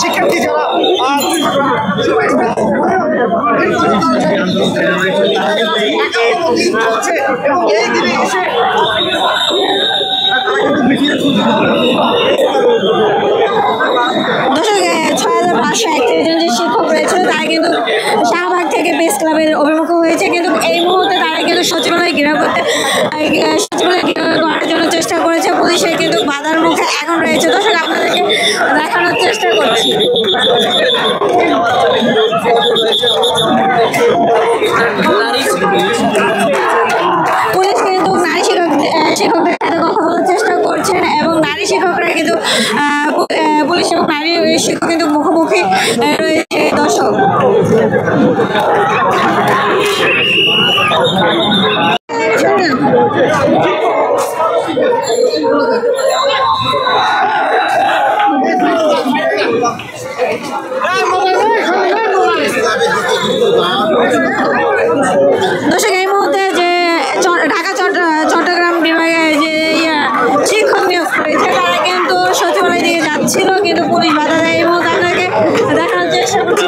শিক্ষার্থী যারা এই দিনে এসে শিক্ষক রয়েছে তারা কিন্তু শাহবাগ থেকে প্রেস ক্লাবের অভিমুখী হয়েছে, কিন্তু এই মুহূর্তে তারা কিন্তু সচিবালয় ঘেরাও করার জন্য চেষ্টা করেছে। পুলিশের কিন্তু বাধার মুখে এখন রয়েছে। দর্শক আপনাদেরকে দেখানোর চেষ্টা করছি। পুলিশ কিন্তু নারী শিক্ষকদের সাথে কথা বলার চেষ্টা করছেন এবং নারী শিক্ষকরা কিন্তু পুলিশ এবং নারী শিক্ষক কিন্তু মুখোমুখি রয়েছে। দর্শক এই মুহূর্তে যে ঢাকা চট্টগ্রাম বিভাগে যে শিক্ষক নিয়োগ করেছে তারা কিন্তু সচিবালয় দিকে যাচ্ছিল, কিন্তু পুলিশ বাধা দেয়। এই মুহূর্তে আপনাকে দেখানোর চেষ্টা করছি।